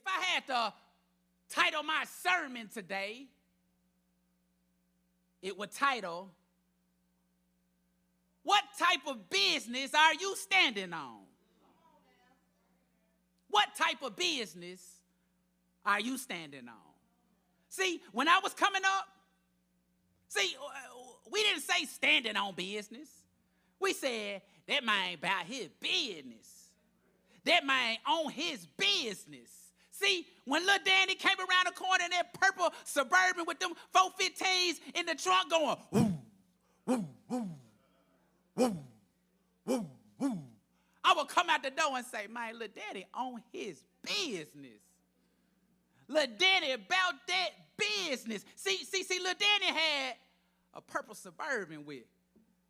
I had to title my sermon today, it would title, "What type of business are you standing on?" What type of business are you standing on? See, when I was coming up, we didn't say standing on business. We said, that man about his business. That man on his business. See, when little Danny came around the corner in that purple Suburban with them 415s in the trunk going, woo, woo, woo, woo, woo, woo, I would come out the door and say, man, little Danny on his business. Little Danny about that business. See, little Danny had a purple Suburban with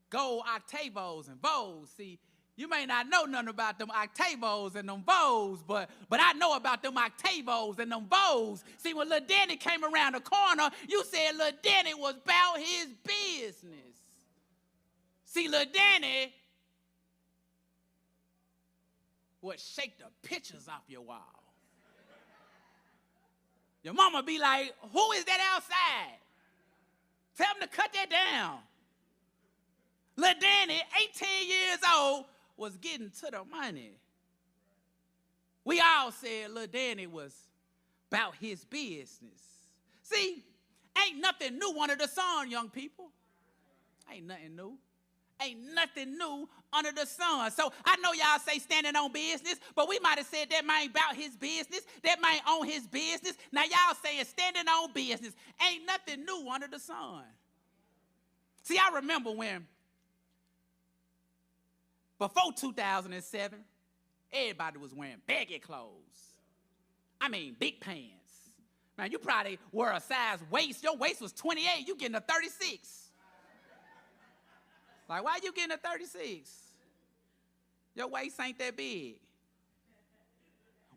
gold Octavos and Vogues. See, you may not know nothing about them Octavos and them Vogues, but I know about them Octavos and them Vogues. See, when little Danny came around the corner, you said little Danny was about his business. See, little Danny would shake the pictures off your wall. Your mama be like, who is that outside? Tell him to cut that down. Little Danny, 18 years old, was getting to the money. We all said little Danny was about his business. See, ain't nothing new under the sun, young people. Ain't nothing new. Ain't nothing new under the sun. So I know y'all say standing on business, but we might have said that man about his business, that man on his business. Now y'all saying standing on business. Ain't nothing new under the sun. See, I remember when, before 2007, everybody was wearing baggy clothes. I mean, big pants. Man, you probably wore a size waist. Your waist was 28. You getting a 36. Like, why you getting a 36? Your waist ain't that big.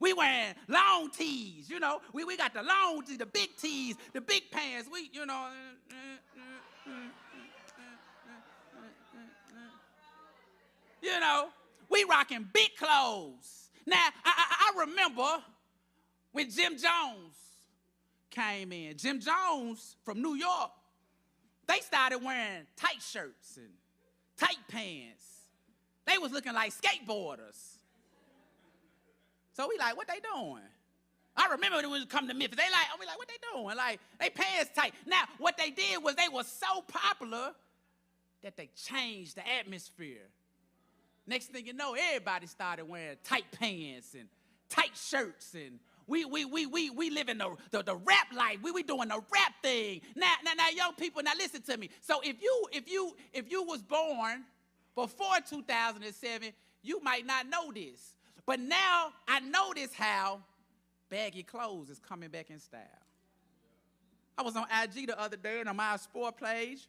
We wearing long tees, you know. We got the long tees, the big tees, the big pants. We, you know. You know, we rocking big clothes. Now, I remember when Jim Jones came in. Jim Jones from New York, they started wearing tight shirts and tight pants. They was looking like skateboarders. So we like, what they doing? I remember when we come to Memphis, we like, what they doing? Like, they pants tight. Now, what they did was they were so popular that they changed the atmosphere. Next thing you know, everybody started wearing tight pants and tight shirts, and we living the rap life. We doing the rap thing. Now, young people, now listen to me. So if you was born before 2007, you might not know this. But now I notice how baggy clothes is coming back in style. I was on IG the other day, and on my Explore page,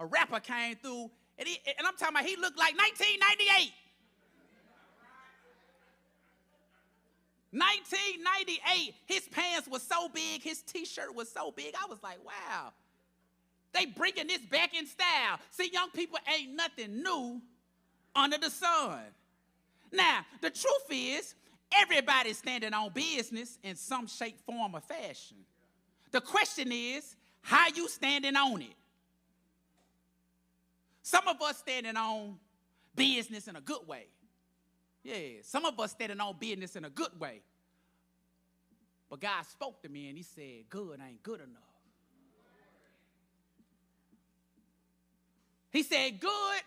a rapper came through, and I'm talking about he looked like 1998. 1998, his pants was so big, his T-shirt was so big. I was like, wow, they bringing this back in style. See, young people, ain't nothing new under the sun. Now, the truth is, everybody's standing on business in some shape, form, or fashion. The question is, how you standing on it? Some of us standing on business in a good way. Yeah, some of us standing on business in a good way. But God spoke to me and he said, good ain't good enough. He said, good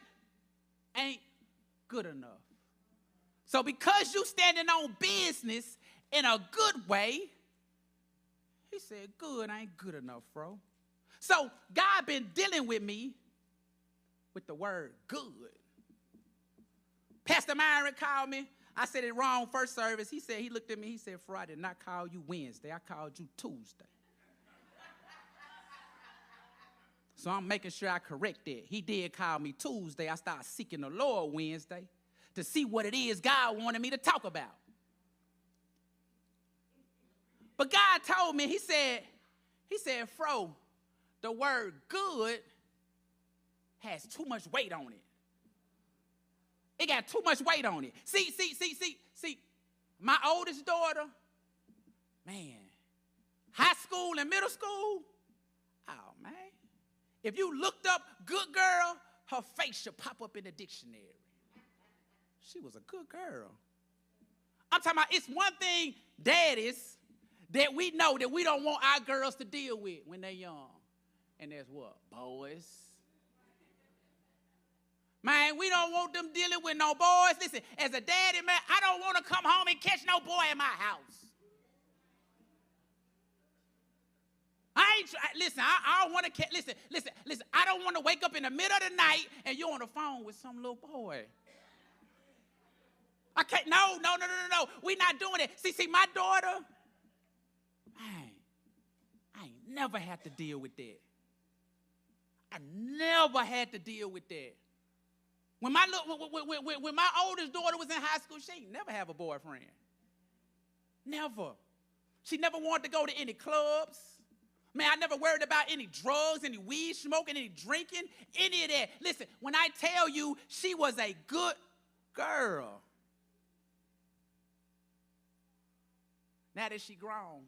ain't good enough. So because you standing on business in a good way, he said, good ain't good enough, bro. So God been dealing with me with the word good. Pastor Myron called me. I said it wrong first service. He looked at me, he said, FRO, I did not call you Wednesday. I called you Tuesday. So I'm making sure I correct that. He did call me Tuesday. I started seeking the Lord Wednesday to see what it is God wanted me to talk about. But God told me, he said, FRO, the word good has too much weight on it. It got too much weight on it. See, My oldest daughter, man, high school and middle school, oh, man. If you looked up good girl, her face should pop up in the dictionary. She was a good girl. I'm talking about it's one thing, daddies, that we know that we don't want our girls to deal with when they're young. And that's what? Boys. Man, we don't want them dealing with no boys. Listen, as a daddy, man, I don't want to come home and catch no boy in my house. I don't want to catch, listen, I don't want to wake up in the middle of the night and you're on the phone with some little boy. I can't, no. We're not doing it. See, my daughter, man, I ain't never had to deal with that. I never had to deal with that. When my oldest daughter was in high school, she ain't never have a boyfriend. Never. She never wanted to go to any clubs. Man, I never worried about any drugs, any weed smoking, any drinking, any of that. Listen, when I tell you she was a good girl. Now that she grown,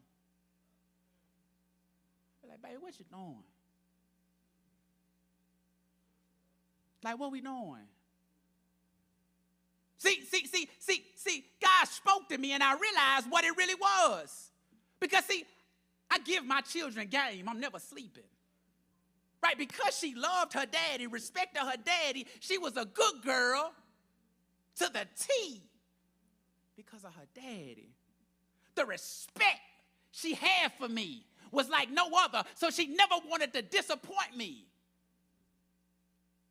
I'm like, baby, what you doing? Like, what we doing? See, God spoke to me and I realized what it really was. Because, see, I give my children game. I'm never sleeping. Right? Because she loved her daddy, respected her daddy, she was a good girl to the T because of her daddy. The respect she had for me was like no other, so she never wanted to disappoint me.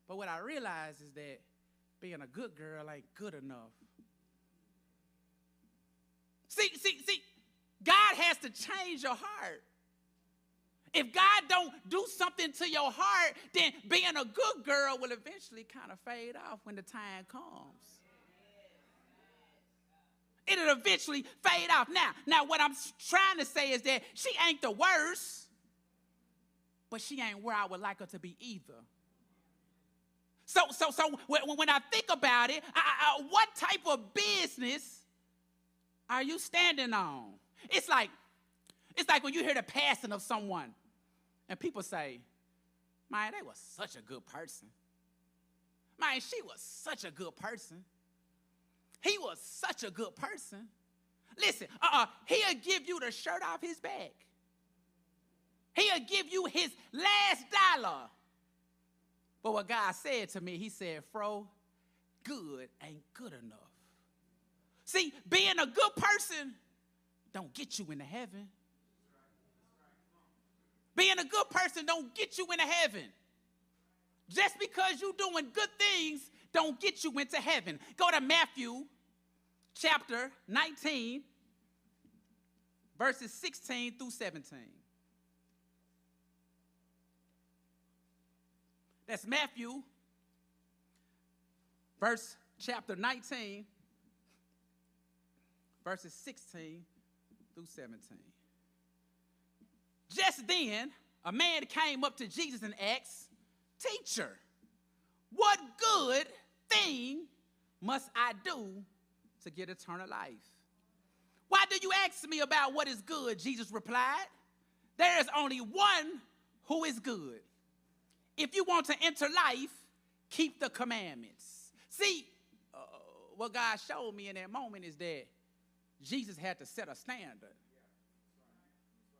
But what I realized is that being a good girl ain't good enough. See, God has to change your heart. If God don't do something to your heart, then being a good girl will eventually kind of fade off when the time comes. It'll eventually fade off. Now, what I'm trying to say is that she ain't the worst, but she ain't where I would like her to be either. So when I think about it, what type of business are you standing on? It's like when you hear the passing of someone, and people say, man, they was such a good person. Man, she was such a good person. He was such a good person. Listen, he'll give you the shirt off his back. He'll give you his last dollar. But what God said to me, he said, FRO, good ain't good enough. See, being a good person don't get you into heaven. Being a good person don't get you into heaven. Just because you're doing good things don't get you into heaven. Go to Matthew chapter 19, verses 16 through 17. That's Matthew, chapter 19, verses 16 through 17. Just then, a man came up to Jesus and asked, Teacher, what good thing must I do to get eternal life? Why do you ask me about what is good? Jesus replied, there is only one who is good. If you want to enter life, keep the commandments. See, what God showed me in that moment is that Jesus had to set a standard.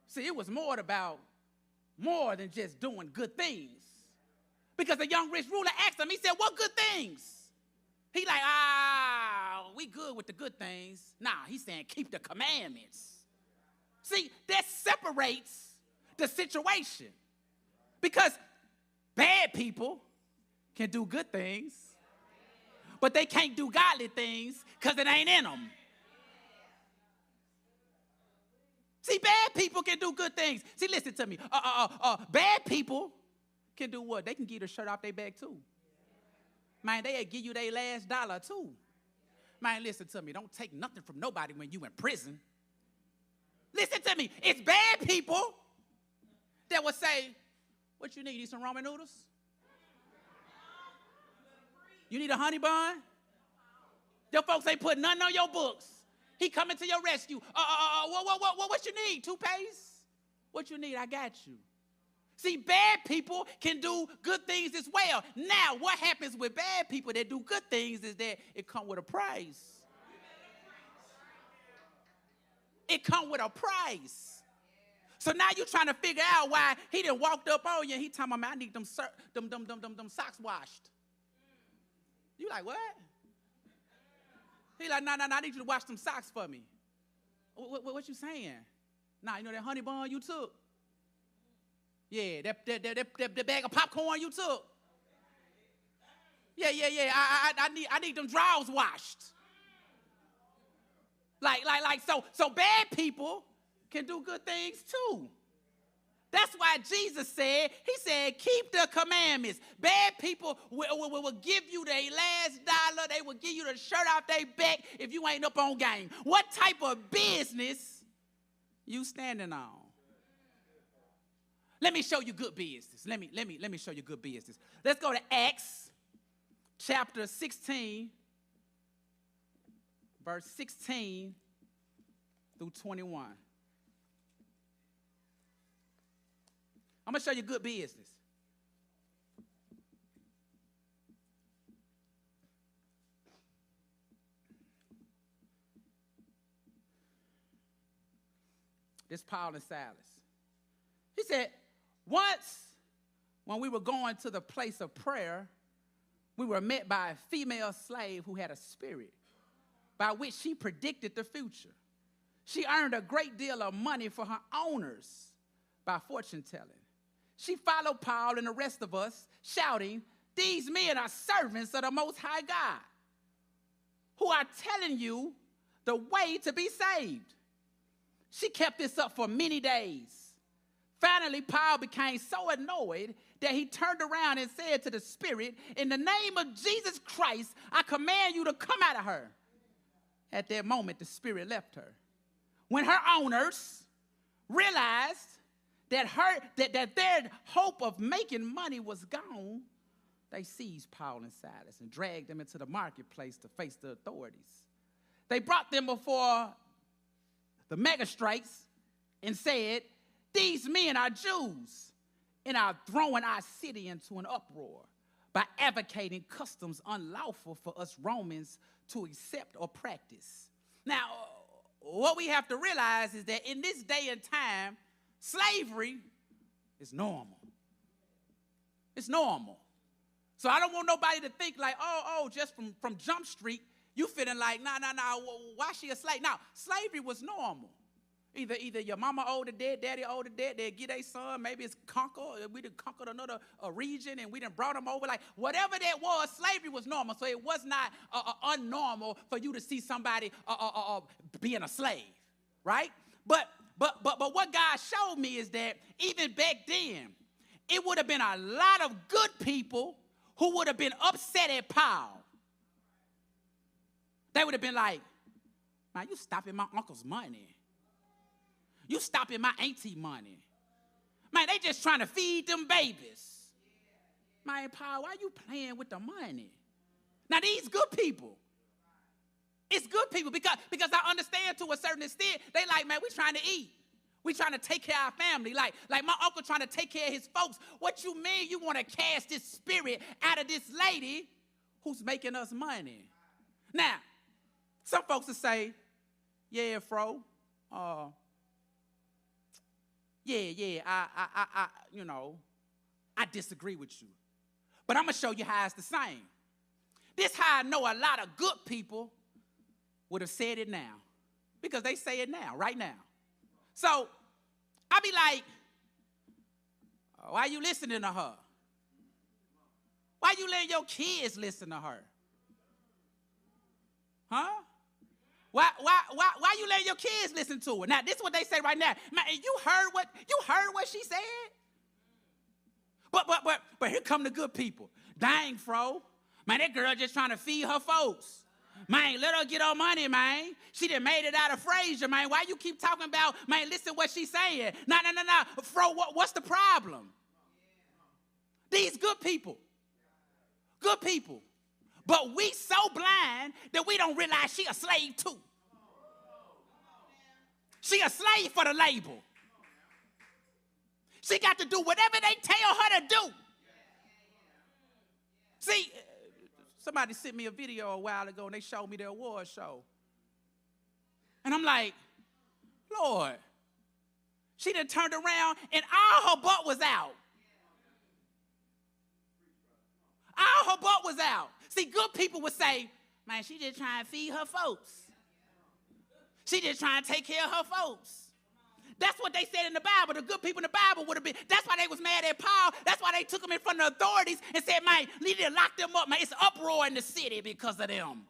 See, it was more than just doing good things. Because the young rich ruler asked him, he said, what good things? He like, we good with the good things. Nah, he's saying keep the commandments. See, that separates the situation. Because bad people can do good things, but they can't do godly things because it ain't in them. See, bad people can do good things. See, listen to me. Bad people can do what? They can give the shirt off their back too. Man, they'll give you their last dollar too. Man, listen to me. Don't take nothing from nobody when you in prison. Listen to me. It's bad people that will say, what you need? You need some ramen noodles? You need a honey bun? Your folks ain't put nothing on your books. He coming to your rescue. What you need? Toothpaste? What you need? I got you. See, bad people can do good things as well. Now, what happens with bad people that do good things is that it comes with a price. It comes with a price. So now you're trying to figure out why he done walked up on you and he talking about, I need them socks washed. You like, what? He like, no, I need you to wash them socks for me. What you saying? Nah, you know that honey bun you took? Yeah, that bag of popcorn you took. Yeah. I need them drawers washed. So bad people can do good things too. That's why Jesus said, he said, keep the commandments. Bad people will give you their last dollar. They will give you the shirt off their back if you ain't up on game. What type of business you standing on? Let me show you good business. Let me show you good business. Let's go to Acts chapter 16, verse 16 through 21. I'm going to show you good business. This Paul and Silas. He said, once when we were going to the place of prayer, we were met by a female slave who had a spirit by which she predicted the future. She earned a great deal of money for her owners by fortune telling. She followed Paul and the rest of us, shouting, these men are servants of the Most High God, who are telling you the way to be saved. She kept this up for many days. Finally, Paul became so annoyed that he turned around and said to the spirit, in the name of Jesus Christ, I command you to come out of her. At that moment, the spirit left her. When her owners realized that their hope of making money was gone, they seized Paul and Silas and dragged them into the marketplace to face the authorities. They brought them before the magistrates and said, these men are Jews and are throwing our city into an uproar by advocating customs unlawful for us Romans to accept or practice. Now, what we have to realize is that in this day and time, slavery is normal. It's normal. So I don't want nobody to think like, just from Jump Street, you feeling like, nah, why she a slave? Now, slavery was normal. Either your mama old or dead, daddy old or dead, they'd get their son, maybe it's conquer, we done conquered another region and we done brought them over. Like, whatever that was, slavery was normal. So it was not unnormal for you to see somebody being a slave, right? But what God showed me is that even back then, it would have been a lot of good people who would have been upset at Paul. They would have been like, man, you stopping my uncle's money. You stopping my auntie money. Man, they just trying to feed them babies. Man, Paul, why you playing with the money? Now, these good people. It's good people because I understand to a certain extent, they like, man, we trying to eat. We trying to take care of our family. Like my uncle trying to take care of his folks. What you mean you want to cast this spirit out of this lady who's making us money? Now, some folks will say, yeah, FRO, I disagree with you. But I'm going to show you how it's the same. This how I know a lot of good people would have said it now. Because they say it now, right now. So, I be like, why you listening to her? Why you letting your kids listen to her? Huh? Why you letting your kids listen to her? Now, this is what they say right now. Man, you heard what she said? But here come the good people. Dang, FRO. Man, that girl just trying to feed her folks. Man, let her get her money, man. She done made it out of Frazier, man. Why you keep talking about, man, listen what she's saying. No. FRO, what's the problem? These good people. Good people. But we so blind that we don't realize she a slave too. She a slave for the label. She got to do whatever they tell her to do. See, somebody sent me a video a while ago and they showed me their award show. And I'm like, Lord, she done turned around and all her butt was out. All her butt was out. See, good people would say, man, she just trying to feed her folks. She just trying to take care of her folks. That's what they said in the Bible. The good people in the Bible would have been. That's why they was mad at Paul. That's why they took him in front of the authorities and said, man, need to lock them up. Man, it's uproar in the city because of them.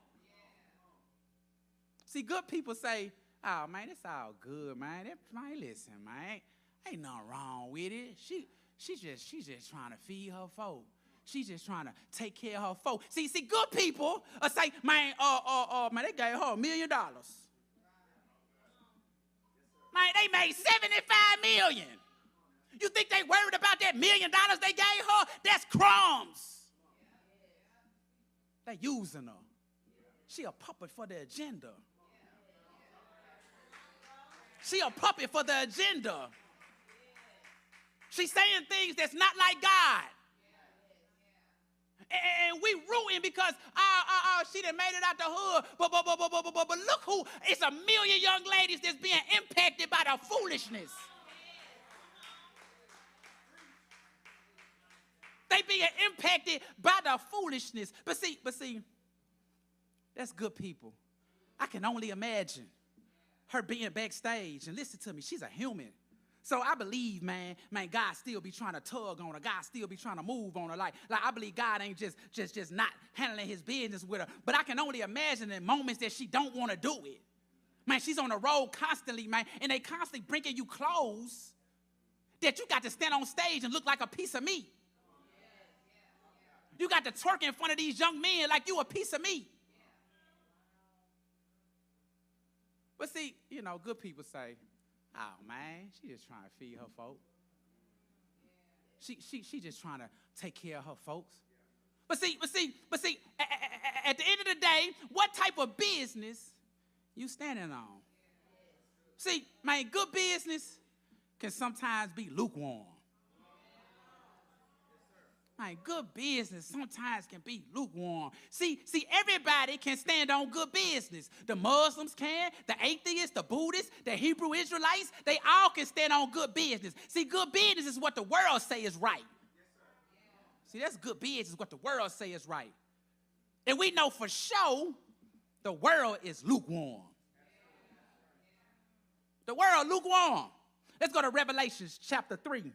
See, good people say, oh, man, it's all good, man. Man, listen, man. Ain't nothing wrong with it. She's just trying to feed her folk. She's just trying to take care of her folk. See, good people say, man, man, they gave her $1 million. Man, they made $75 million. You think they worried about that $1 million they gave her? That's crumbs. They using her. She a puppet for the agenda. She a puppet for the agenda. She's saying things that's not like God. And we rooting because she done made it out the hood. But look who, it's 1 million young ladies that's being impacted by the foolishness. They being impacted by the foolishness. But see, that's good people. I can only imagine her being backstage. And listen to me, she's a human. So I believe, man, God still be trying to tug on her. God still be trying to move on her. Like I believe God ain't just not handling his business with her. But I can only imagine in moments that she don't want to do it. Man, she's on the road constantly, man, and they constantly bringing you clothes that you got to stand on stage and look like a piece of meat. You got to twerk in front of these young men like you a piece of meat. But see, good people say, oh, man, she just trying to feed her folks. She just trying to take care of her folks. But see, at the end of the day, what type of business you standing on? See, man, good business can sometimes be lukewarm. Man, good business sometimes can be lukewarm. See, everybody can stand on good business. The Muslims can, the atheists, the Buddhists, the Hebrew Israelites, they all can stand on good business. See, good business is what the world say is right. See, that's good business, what the world say is right. And we know for sure the world is lukewarm. The world lukewarm. Let's go to Revelation chapter 3.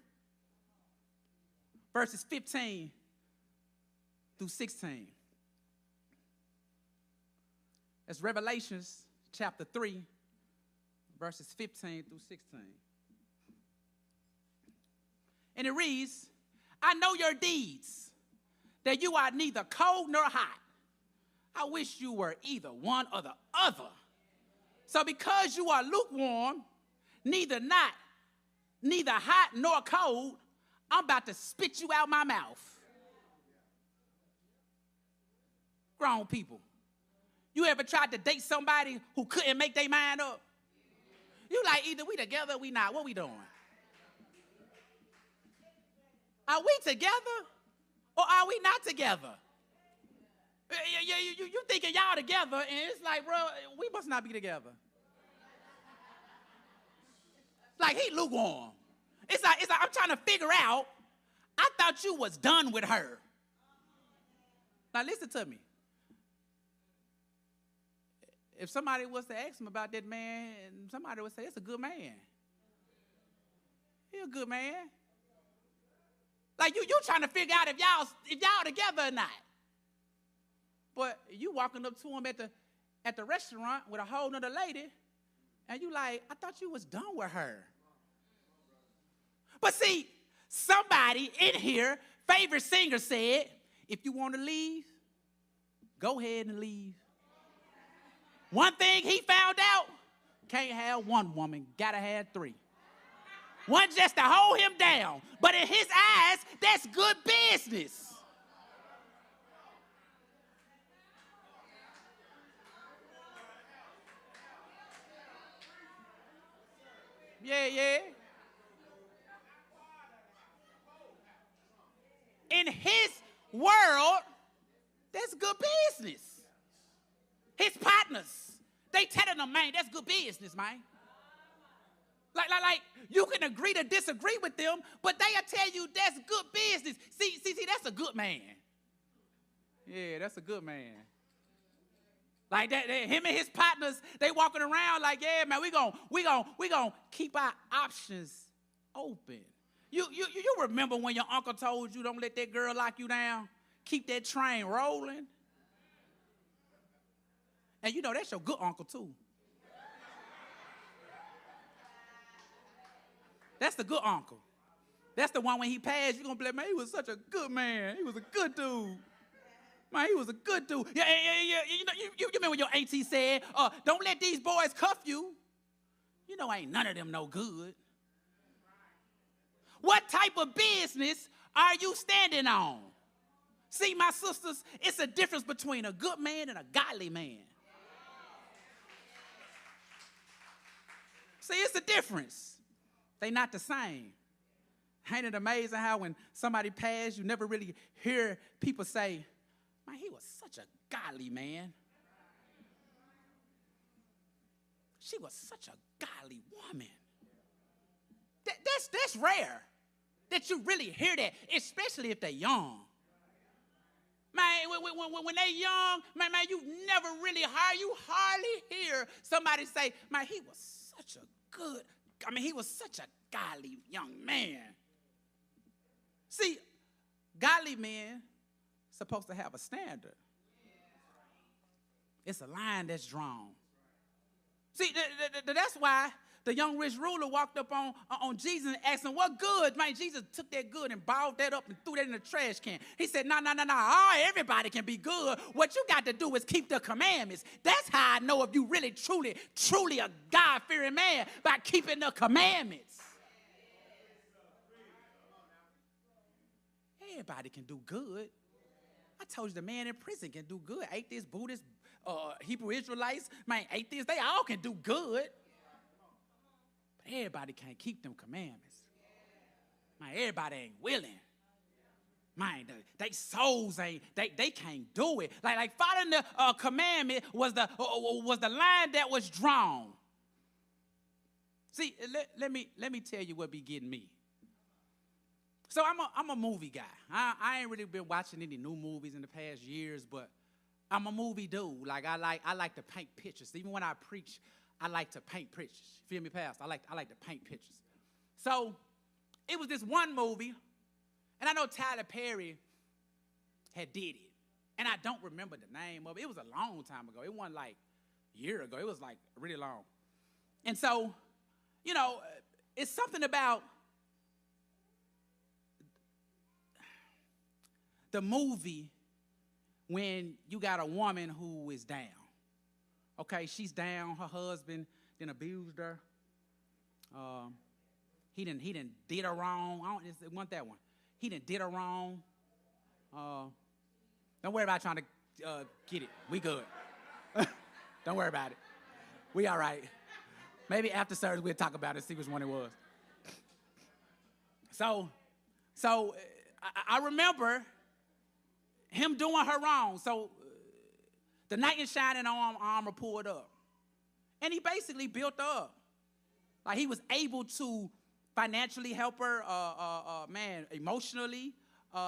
Verses 15 through 16. That's Revelations chapter 3, verses 15 through 16. And it reads, I know your deeds, that you are neither cold nor hot. I wish you were either one or the other. So because you are lukewarm, neither hot nor cold, I'm about to spit you out my mouth. Grown people. You ever tried to date somebody who couldn't make their mind up? You like, either we together or we not. What we doing? Are we together or are we not together? You thinking y'all together, and it's like, bro, we must not be together. Like, he lukewarm. It's like I'm trying to figure out, I thought you was done with her. Now listen to me. If somebody was to ask him about that man, somebody would say, it's a good man. He a good man. Like you trying to figure out if y'all together or not. But you walking up to him at the restaurant with a whole nother lady, and you like, I thought you was done with her. But see, somebody in here, favorite singer said, if you want to leave, go ahead and leave. One thing he found out, can't have one woman, gotta have 3. One just to hold him down. But in his eyes, that's good business. Yeah. In his world, that's good business. His partners, they telling him, man, that's good business, man. Like, you can agree to disagree with them, but they'll tell you that's good business. See, that's a good man. Yeah, that's a good man. Like that, him and his partners, they walking around like, yeah, man, we gonna keep our options open. You remember when your uncle told you don't let that girl lock you down? Keep that train rolling. And you know that's your good uncle too. That's the good uncle. That's the one when he passed, you're gonna be like, man, he was such a good man. He was a good dude. Man, he was a good dude. Yeah. You remember when your auntie said, don't let these boys cuff you. You know ain't none of them no good. What type of business are you standing on? See, my sisters, it's a difference between a good man and a godly man. See, it's a difference. They not the same. Ain't it amazing how when somebody passed, you never really hear people say, man, he was such a godly man. She was such a godly woman. That's rare that you really hear that, especially if they're young. Man, when they're young, man, you never really you hardly hear somebody say, man, he was such a godly young man. See, godly men supposed to have a standard. It's a line that's drawn. See, that's why the young rich ruler walked up on Jesus and asked him, what good? Man, Jesus took that good and balled that up and threw that in the trash can. He said, no. Everybody can be good. What you got to do is keep the commandments. That's how I know if you really, truly a God-fearing man, by keeping the commandments. Everybody can do good. I told you the man in prison can do good. Atheists, Buddhists, Hebrew Israelites, man, atheists, they all can do good. But everybody can't keep them commandments. Man, everybody ain't willing. Man, they souls ain't, they can't do it. Like following the commandment was the line that was drawn. See, let me tell you what be getting me. So I'm a movie guy. I ain't really been watching any new movies in the past years, but I'm a movie dude. Like I like to paint pictures. Even when I preach, I like to paint pictures. Feel me, Pastor? I like to paint pictures. So it was this one movie, and I know Tyler Perry had did it, and I don't remember the name of it. It was a long time ago. It wasn't like a year ago. It was like really long. And so, you know, it's something about the movie when you got a woman who is down. Okay, she's down. Her husband then abused her. He done did her wrong. I want that one. He done did her wrong. Don't worry about trying to get it. We good. Don't worry about it. We all right. Maybe after service we'll talk about it, see which one it was. So I remember him doing her wrong. So the knight in shining armor pulled up. And he basically built her up. Like he was able to financially help her, emotionally.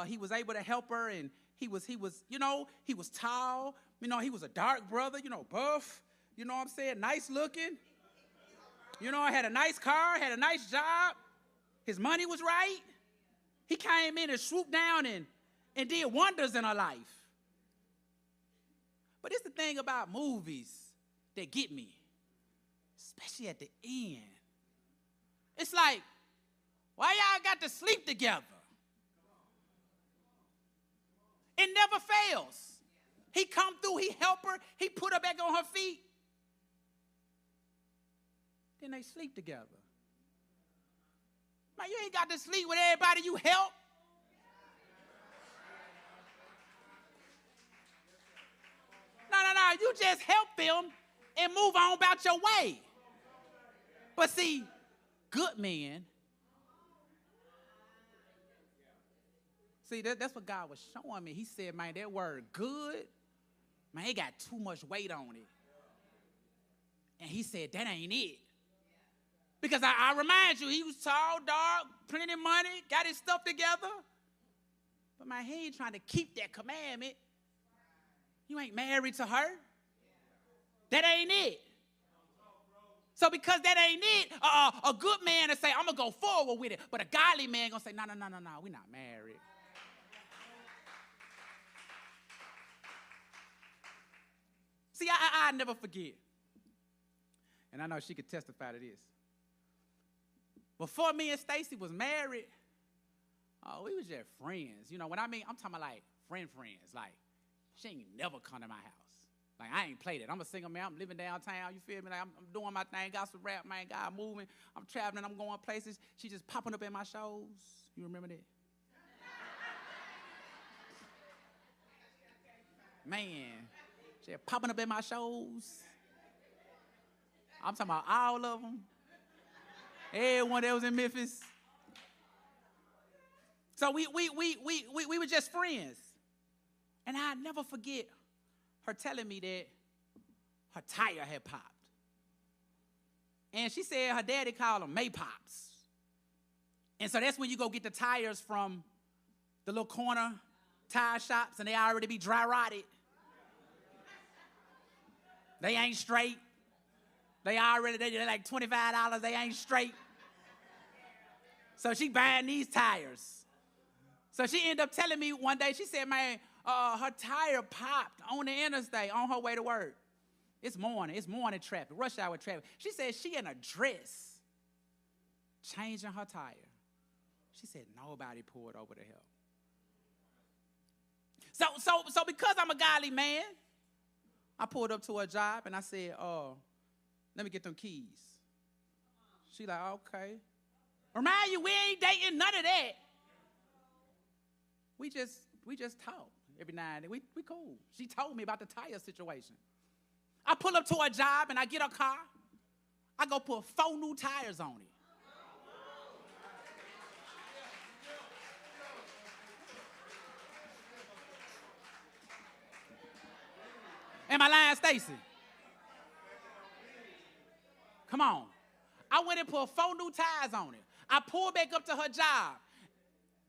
He was able to help her, and he was tall. He was a dark brother, buff. You know what I'm saying? Nice looking. Had a nice car, had a nice job. His money was right. He came in and swooped down and did wonders in her life. But it's the thing about movies that get me, especially at the end. It's like, why y'all got to sleep together? It never fails. He come through, he help her, he put her back on her feet. Then they sleep together. Man, you ain't got to sleep with everybody you help. No. You just help them and move on about your way. But see, good men. See, that's what God was showing me. He said, man, that word good, man, it got too much weight on it. And he said, that ain't it. Because I remind you, he was tall, dark, plenty of money, got his stuff together. But man, he ain't trying to keep that commandment. You ain't married to her. That ain't it. So because that ain't it, a good man will say, I'm going to go forward with it. But a godly man going to say, no, we're not married. See, I never forget. And I know she could testify to this. Before me and Stacy was married, we was just friends. You know what I mean? I'm talking about like friends. Like, she ain't never come to my house. Like, I ain't played it. I'm a single man. I'm living downtown. You feel me? Like, I'm doing my thing. Got some rap, man. God moving. I'm traveling. I'm going places. She just popping up in my shows. You remember that? Man, she popping up in my shows. I'm talking about all of them. Everyone that was in Memphis. So we were just friends. And I'll never forget her telling me that her tire had popped. And she said her daddy called them May-Pops. And so that's when you go get the tires from the little corner tire shops, and they already be dry rotted. They ain't straight. They're like $25. They ain't straight. So she buying these tires. So she ended up telling me one day, she said, man, her tire popped on the interstate on her way to work. It's morning traffic, rush hour traffic. She said she in a dress, changing her tire. She said nobody pulled over to help. So because I'm a godly man, I pulled up to her job and I said, let me get them keys. She like, okay. Remind you, we ain't dating none of that. We just talk every now and then. We cool. She told me about the tire situation. I pull up to her job and I get her car. I go put 4 new tires on it. Am I lying, Stacy? Come on. I went and put 4 new tires on it. I pulled back up to her job,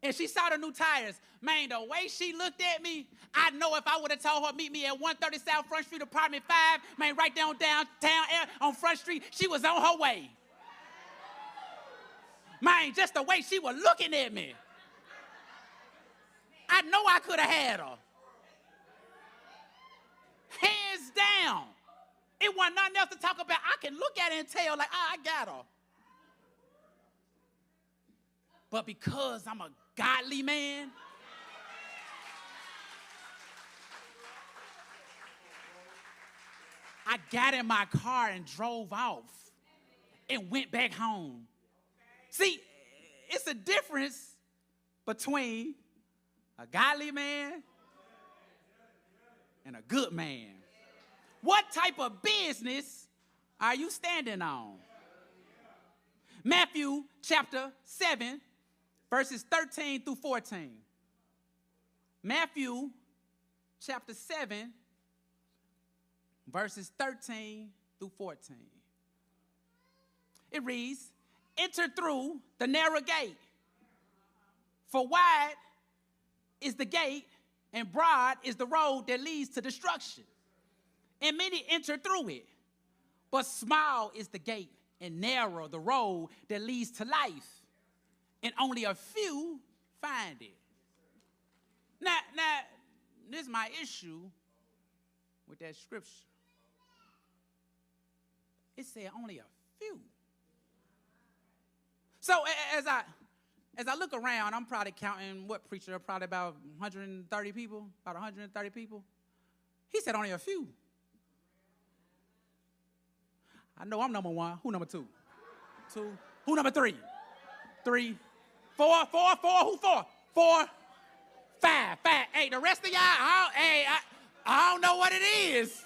and she saw the new tires. Man, the way she looked at me, I know if I would have told her meet me at 130 South Front Street, apartment 5, man, right down downtown on Front Street, she was on her way. Man, just the way she was looking at me, I know I could have had her. Hands down. It wasn't nothing else to talk about. I can look at it and tell, like, I got her. But because I'm a godly man, I got in my car and drove off and went back home. See, it's a difference between a godly man and a good man. What type of business are you standing on? Matthew chapter 7, verses 13 through 14. Matthew chapter 7, verses 13 through 14. It reads, enter through the narrow gate, for wide is the gate and broad is the road that leads to destruction, and many enter through it. But small is the gate and narrow the road that leads to life, and only a few find it. Now, this is my issue with that scripture. It said only a few. So as I look around, I'm probably counting what preacher? Probably about 130 people. About 130 people. He said only a few. I know I'm number 1. Who number 2? 2. Who number 3? 3. 4. Who 4? 4. 5. Hey, the rest of y'all, I don't know what it is.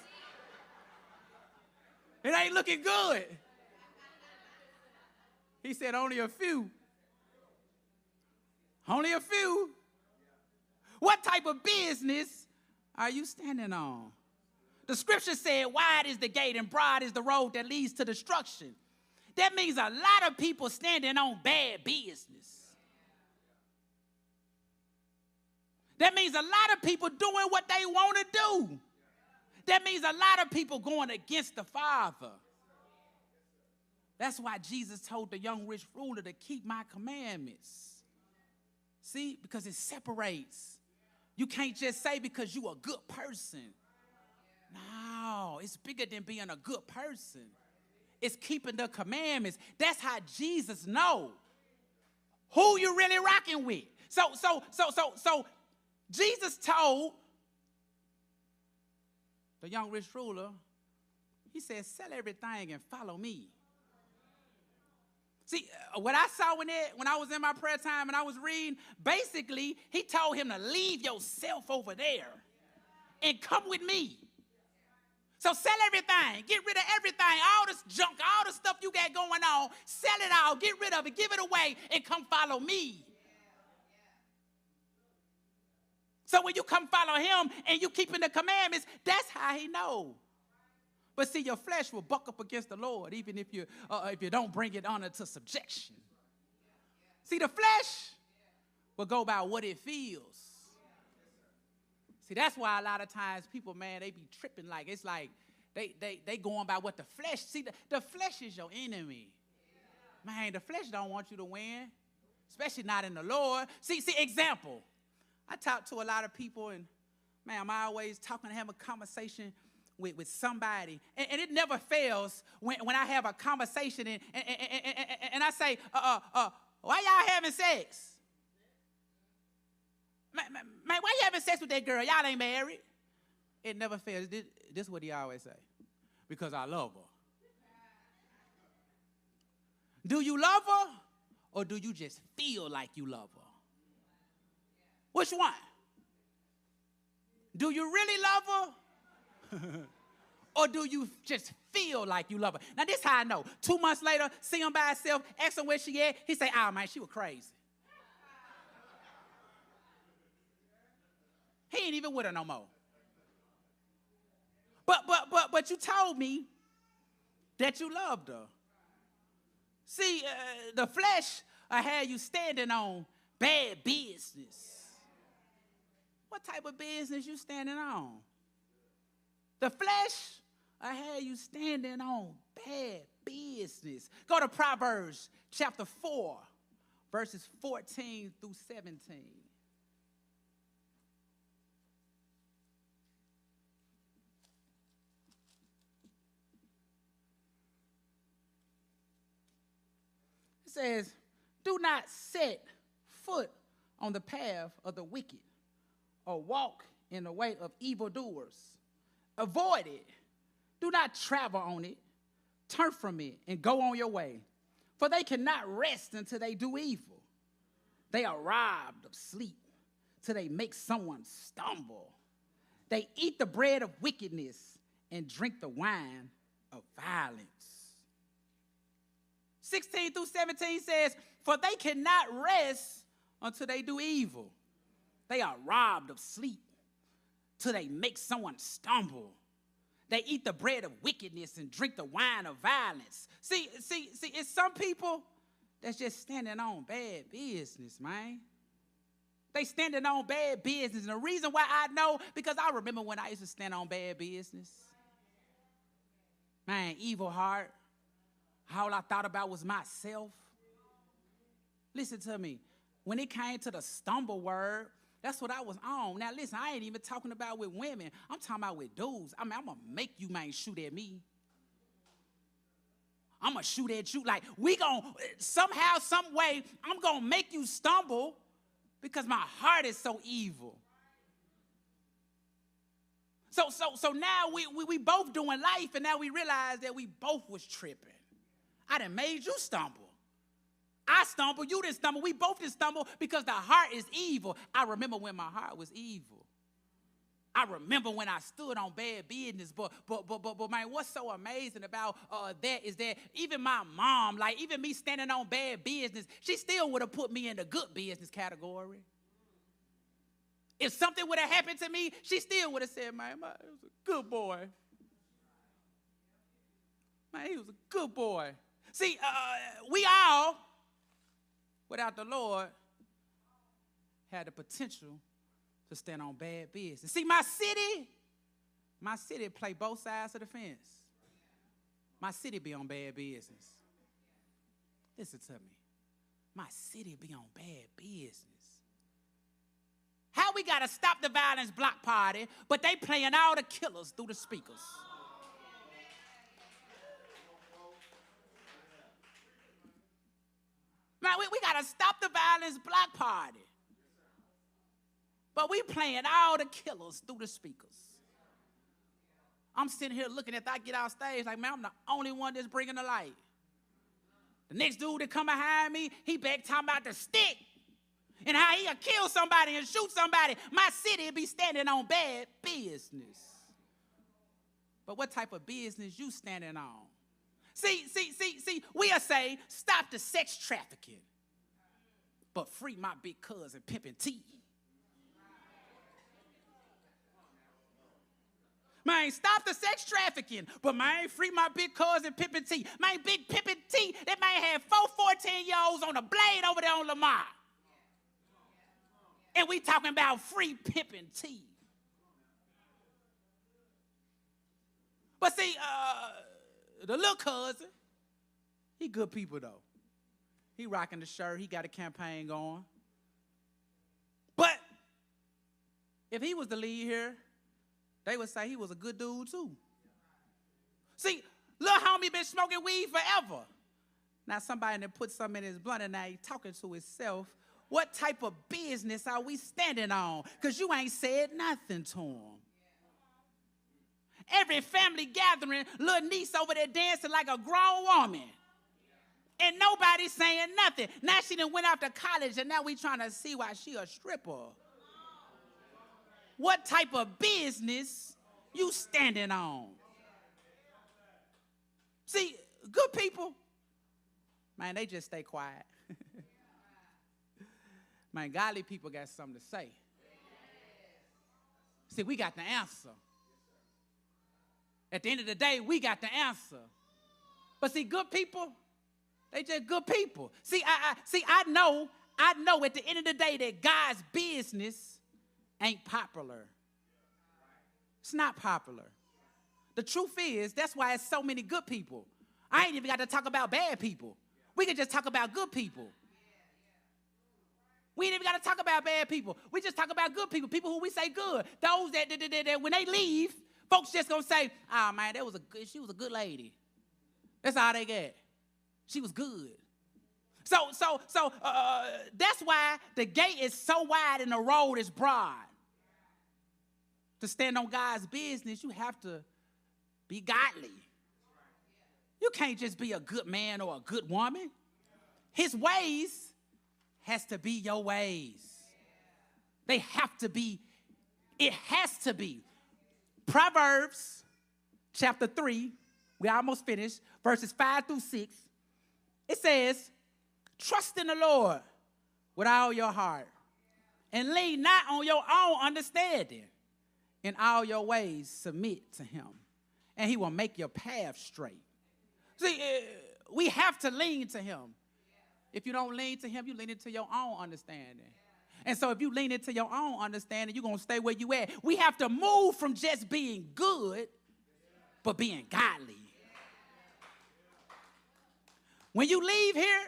It ain't looking good. He said only a few. Only a few. What type of business are you standing on? The scripture said, wide is the gate and broad is the road that leads to destruction. That means a lot of people standing on bad business. That means a lot of people doing what they want to do. That means a lot of people going against the Father. That's why Jesus told the young rich ruler to keep my commandments. See, because it separates. You can't just say because you're a good person. No, it's bigger than being a good person. It's keeping the commandments. That's how Jesus knows who you really rocking with. So Jesus told the young rich ruler, he said, sell everything and follow me. See, what I saw when I was in my prayer time and I was reading, basically, he told him to leave yourself over there and come with me. So sell everything. Get rid of everything, all this junk, all the stuff you got going on. Sell it all. Get rid of it. Give it away and come follow me. So when you come follow him and you keeping the commandments, that's how he knows. But see, your flesh will buck up against the Lord, even if you don't bring it under to subjection. See, the flesh will go by what it feels. See, that's why a lot of times people, man, they be tripping like, it's like they going by what the flesh. See, the flesh is your enemy. Man, the flesh don't want you to win, especially not in the Lord. See, example. I talk to a lot of people, and, man, I'm always talking to have a conversation with somebody. And it never fails when I have a conversation and I say, why y'all having sex? Man, why you having sex with that girl? Y'all ain't married. It never fails. This is what he always say. Because I love her. Do you love her, or do you just feel like you love her? Which one? Do you really love her? Or do you just feel like you love her? Now, this how I know. 2 months later, see him by himself, ask him where she at. He say, oh, man, she was crazy. He ain't even with her no more. But you told me that you loved her. See, the flesh had you standing on bad business. What type of business you standing on? The flesh had you standing on bad business. Go to Proverbs chapter 4, verses 14 through 17. It says, do not set foot on the path of the wicked or walk in the way of evildoers. Avoid it. Do not travel on it. Turn from it and go on your way. For they cannot rest until they do evil. They are robbed of sleep till they make someone stumble. They eat the bread of wickedness and drink the wine of violence. 16 through 17 says, for they cannot rest until they do evil. They are robbed of sleep till they make someone stumble. They eat the bread of wickedness and drink the wine of violence. See, it's some people that's just standing on bad business, man. They standing on bad business. And the reason why I know, because I remember when I used to stand on bad business. Man, evil heart. All I thought about was myself. Listen to me. When it came to the stumble word, that's what I was on. Now, listen, I ain't even talking about with women. I'm talking about with dudes. I mean, I'm going to make you, man, shoot at me. I'm going to shoot at you. Like, we going to, somehow, some way, I'm going to make you stumble because my heart is so evil. So now we both doing life, and now we realize that we both was tripping. I done made you stumble. I stumble, you didn't stumble. We both didn't stumble because the heart is evil. I remember when my heart was evil. I remember when I stood on bad business, but man, what's so amazing about that is that even my mom, like even me standing on bad business, she still would have put me in the good business category. If something would have happened to me, she still would have said, man, he was a good boy. Man, he was a good boy. See, we all, without the Lord, had the potential to stand on bad business. See, my city play both sides of the fence. My city be on bad business. Listen to me. My city be on bad business. How we got to stop the violence block party, but they playing all the killers through the speakers. Man, we got to stop the violence block party. But we playing all the killers through the speakers. I'm sitting here looking at that, I get off stage like, man, I'm the only one that's bringing the light. The next dude that come behind me, he back talking about the stick and how he'll kill somebody and shoot somebody. My city be standing on bad business. But what type of business you standing on? See, we'll say, stop the sex trafficking, but free my big cousin Pimpin' T. Man, stop the sex trafficking, but man, free my big cousin Pimpin' T. Man, big Pimpin' T, that man had 4 14-year-olds on a blade over there on Lamar. And we talking about free Pimpin' T. But see, the little cousin, he good people though. He rocking the shirt, he got a campaign going. But if he was the lead here, they would say he was a good dude too. See, little homie been smoking weed forever. Now somebody that put something in his blunt and now he talking to himself. What type of business are we standing on? Because you ain't said nothing to him. Every family gathering, little niece over there dancing like a grown woman. And nobody's saying nothing. Now she done went off to college and now we trying to see why she a stripper. What type of business you standing on? See, good people, man, they just stay quiet. Man, godly people got something to say. See, we got the answer. At the end of the day, we got the answer. But see, good people, they just good people. See, I know at the end of the day that God's business ain't popular. It's not popular. The truth is, that's why it's so many good people. I ain't even got to talk about bad people. We can just talk about good people. We ain't even got to talk about bad people. We just talk about good people, people who we say good. Those that when they leave, folks just gonna say, "Oh man, she was a good lady." That's all they get. She was good. So that's why the gate is so wide and the road is broad. To stand on God's business, you have to be godly. You can't just be a good man or a good woman. His ways has to be your ways. They have to be. It has to be. Proverbs chapter 3, we almost finished, verses 5 through 6. It says, trust in the Lord with all your heart and lean not on your own understanding. In all your ways submit to him, and he will make your path straight. See, we have to lean to him. If you don't lean to him, you lean into your own understanding. And so if you lean into your own understanding, you're going to stay where you at. We have to move from just being good, but being godly. When you leave here,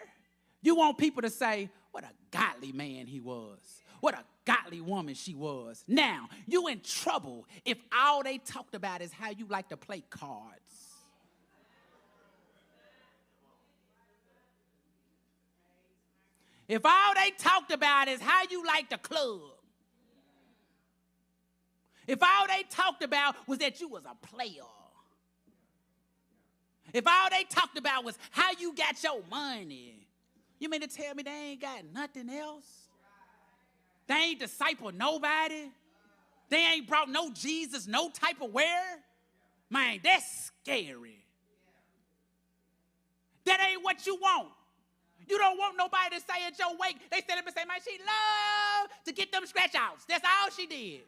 you want people to say, what a godly man he was. What a godly woman she was. Now, you in trouble if all they talked about is how you like to play cards. If all they talked about is how you like the club. If all they talked about was that you was a player. If all they talked about was how you got your money. You mean to tell me they ain't got nothing else? They ain't disciple nobody? They ain't brought no Jesus, no type of wear. Man, that's scary. That ain't what you want. You don't want nobody to say at your wake, they stand up and say, man, she loved to get them scratch outs. That's all she did.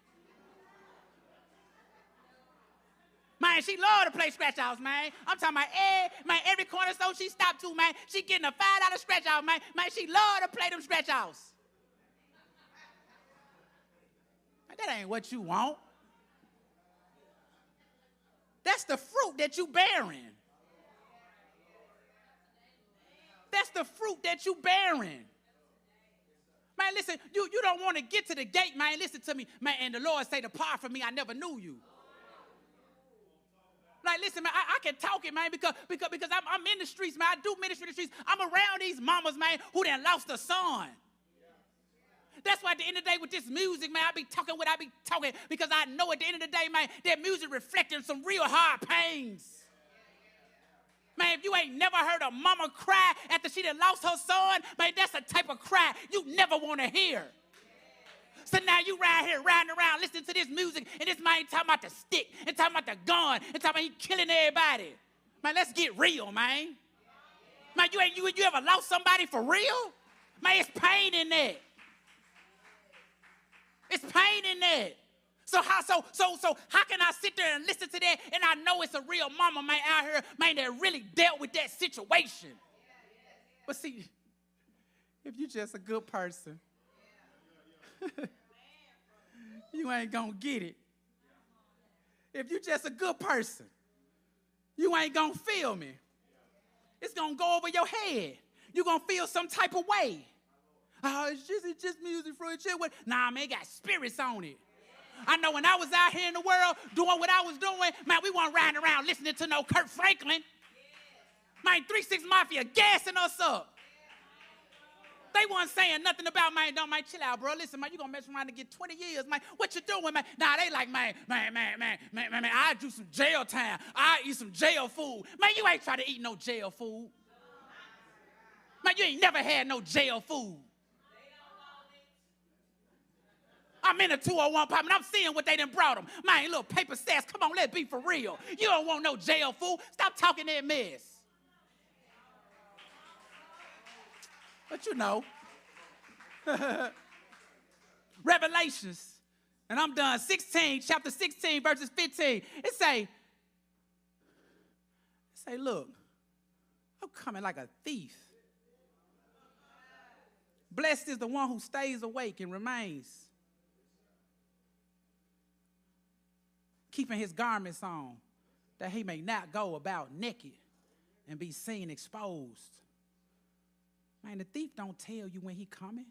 Man, she loved to play scratch outs, man. I'm talking about every corner store she stopped to, man, she getting a $5 scratch out, man. Man, she loved to play them scratch outs. Man, that ain't what you want. That's the fruit that you bearing. That's the fruit that you bearing. Man, listen, you don't want to get to the gate, man. Listen to me, man, and the Lord say, depart from me, I never knew you. Like, listen, man, I can talk it, man, because I'm in the streets, man. I do ministry in the streets. I'm around these mamas, man, who done lost a son. That's why at the end of the day with this music, man, I be talking what I be talking because I know at the end of the day, man, that music reflecting some real hard pains. Man, if you ain't never heard a mama cry after she done lost her son, man, that's the type of cry you never want to hear. So now you riding around, listening to this music, and this man talking about the stick, and talking about the gun, and talking about he killing everybody. Man, let's get real, man. Man, you ever lost somebody for real? Man, it's pain in that. It's pain in that. So how can I sit there and listen to that and I know it's a real mama, man, out here, man, that really dealt with that situation? But see, if you're just a good person, you ain't gonna get it. If you're just a good person, you ain't gonna feel me. It's gonna go over your head. You're gonna feel some type of way. Oh, it's just music for a chill. Nah, man, it got spirits on it. I know when I was out here in the world doing what I was doing, man, we weren't riding around listening to no Kurt Franklin. Man, 3-6 Mafia gassing us up. They weren't saying nothing about, man, chill out, bro. Listen, man, you gonna mess around and get 20 years, man. What you doing, man? Nah, they like, man, I do some jail time. I eat some jail food. Man, you ain't trying to eat no jail food. Man, you ain't never had no jail food. I'm in a 201 pop, and I'm seeing what they done brought them. Man, little paper stats, come on, let's be for real. You don't want no jail food. Stop talking that mess. But you know, Revelations, and I'm done, chapter 16, verses 15. It say, look, I'm coming like a thief. Blessed is the one who stays awake and remains, keeping his garments on, that he may not go about naked and be seen exposed. Man, the thief don't tell you when he coming.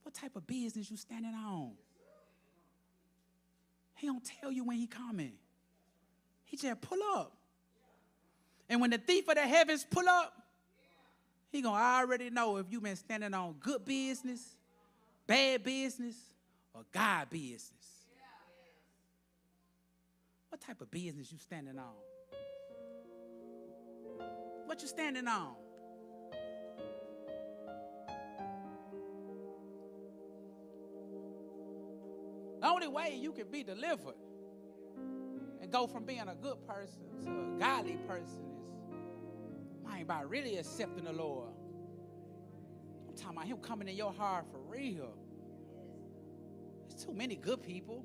What type of business you standing on? He don't tell you when he coming. He just pull up. And when the thief of the heavens pull up, he gonna already know if you been standing on good business, bad business, or God business. What type of business you standing on? What you standing on? The only way you can be delivered and go from being a good person to a godly person is, man, by really accepting the Lord. I'm talking about him coming in your heart for real. There's too many good people.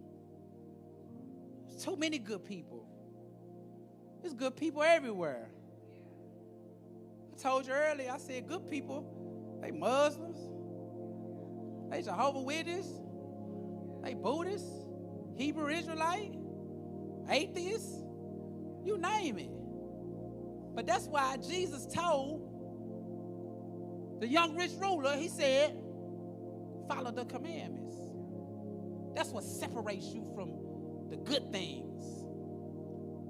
There's too many good people. There's good people everywhere. I told you earlier, I said good people, they Muslims, they Jehovah's Witnesses, they Buddhists, Hebrew Israelite, atheists, you name it. But that's why Jesus told the young rich ruler, he said, follow the commandments. That's what separates you from the good things.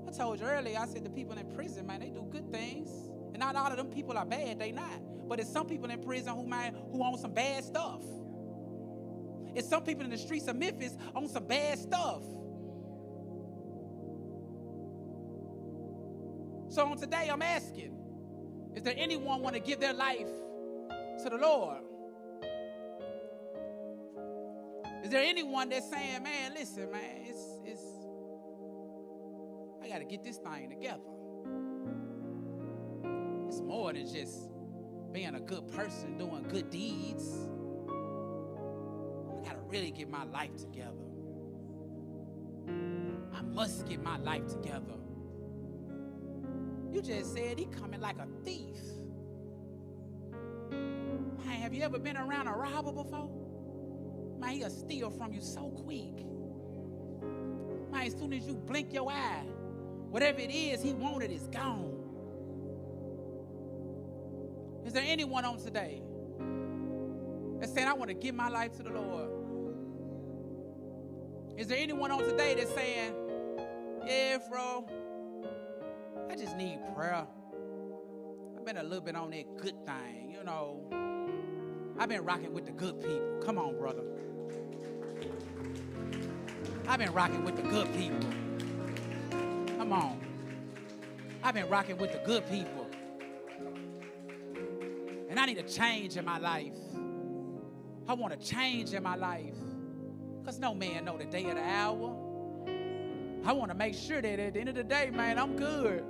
I told you earlier, I said the people in prison, man, they do good things. And not all of them people are bad, they not. But there's some people in prison who own some bad stuff. It's some people in the streets of Memphis own some bad stuff. So on today, I'm asking, is there anyone want to give their life to the Lord? Is there anyone that's saying, man, listen, man, I got to get this thing together. It's more than just being a good person, doing good deeds. I got to really get my life together. I must get my life together. You just said he coming like a thief. Man, have you ever been around a robber before? Man, he'll steal from you so quick. Man, as soon as you blink your eye, whatever it is he wanted is gone. Is there anyone on today that's saying, I want to give my life to the Lord? Is there anyone on today that's saying, yeah, FRO, I just need prayer. I've been a little bit on that good thing, you know. I've been rocking with the good people. Come on, brother. I've been rocking with the good people. Come on. I've been rocking with the good people. And I need a change in my life. I want a change in my life. Because no man know the day or the hour. I want to make sure that at the end of the day, man, I'm good.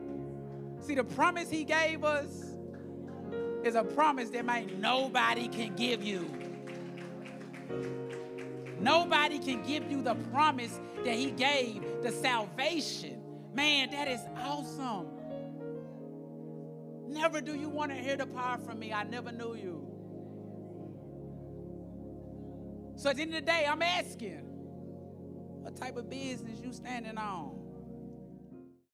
See, the promise he gave us is a promise that, man, nobody can give you. Nobody can give you the promise that he gave, the salvation. Man, that is awesome. Never do you want to hear depart from me. I never knew you. So at the end of the day, I'm asking, what type of business you standing on?